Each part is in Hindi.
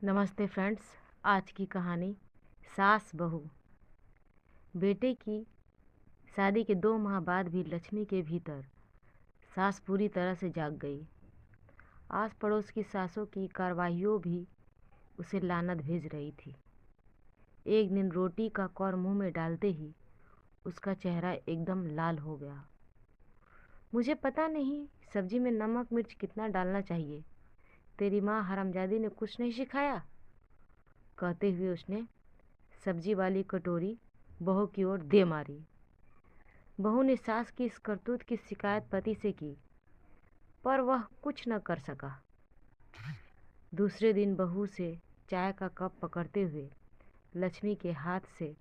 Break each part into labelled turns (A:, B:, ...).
A: नमस्ते फ्रेंड्स। आज की कहानी सास बहू। बेटे की शादी के 2 माह बाद भी लक्ष्मी के भीतर सास पूरी तरह से जाग गई। आस पड़ोस की सासों की कार्रवाइयों भी उसे लानत भेज रही थी। एक दिन रोटी का कौर मुंह में डालते ही उसका चेहरा एकदम लाल हो गया। मुझे पता नहीं सब्जी में नमक मिर्च कितना डालना चाहिए, तेरी माँ हरामजादी ने कुछ नहीं सिखाया, कहते हुए उसने सब्जी वाली कटोरी बहू की ओर दे मारी। बहू ने सास की इस करतूत की शिकायत पति से की, पर वह कुछ न कर सका। दूसरे दिन बहू से चाय का कप पकड़ते हुए लक्ष्मी के हाथ से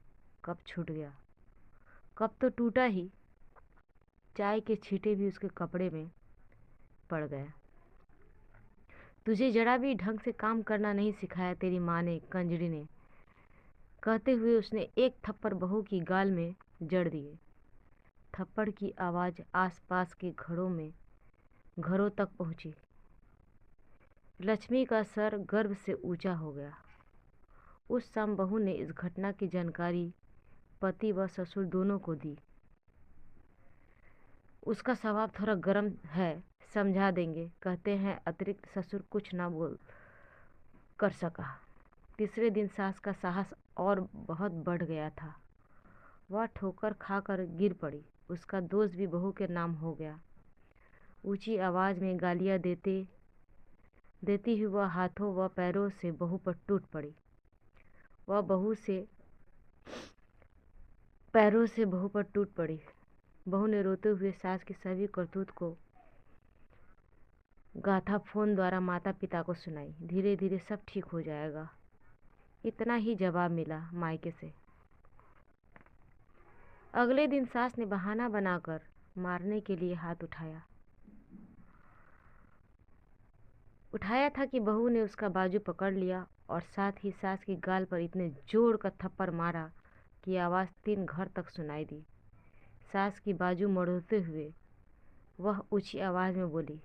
A: कप छूट गया। कप तो टूटा ही, चाय के छींटे भी उसके कपड़े में पड़ गए। तुझे जरा भी ढंग से काम करना नहीं सिखाया तेरी माँ ने, कंजरी ने, कहते हुए उसने एक थप्पड़ बहू की गाल में जड़ दिए। थप्पड़ की आवाज़ आसपास के घरों तक पहुंची। लक्ष्मी का सर गर्व से ऊंचा हो गया। उस शाम बहू ने इस घटना की जानकारी पति व ससुर दोनों को दी। उसका स्वभाव थोड़ा गर्म है, समझा देंगे, कहते हैं। अतिरिक्त ससुर कुछ ना बोल कर सका। तीसरे दिन सास का साहस और बहुत बढ़ गया था। वह ठोकर खाकर गिर पड़ी। उसका दोष भी बहू के नाम हो गया। ऊंची आवाज़ में गालियां देती हुई वह हाथों व पैरों से बहू पर टूट पड़ी। वह पैरों से बहू पर टूट पड़ी। बहू ने रोते हुए सास की सभी करतूत को गाथा फोन द्वारा माता पिता को सुनाई। धीरे धीरे सब ठीक हो जाएगा, इतना ही जवाब मिला मायके से। अगले दिन सास ने बहाना बनाकर मारने के लिए हाथ उठाया था कि बहू ने उसका बाजू पकड़ लिया और साथ ही सास की गाल पर इतने जोर का थप्पड़ मारा कि आवाज़ 3 घर तक सुनाई दी। सास की बाजू मरोड़ते हुए वह ऊंची आवाज़ में बोली,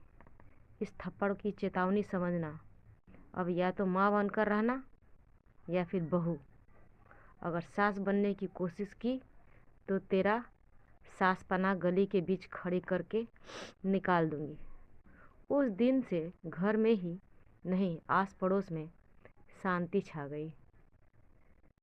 A: इस थप्पड़ की चेतावनी समझना, अब या तो माँ बनकर रहना या फिर बहू। अगर सास बनने की कोशिश की तो तेरा सासपना गली के बीच खड़ी करके निकाल दूंगी। उस दिन से घर में ही नहीं, आस पड़ोस में शांति छा गई।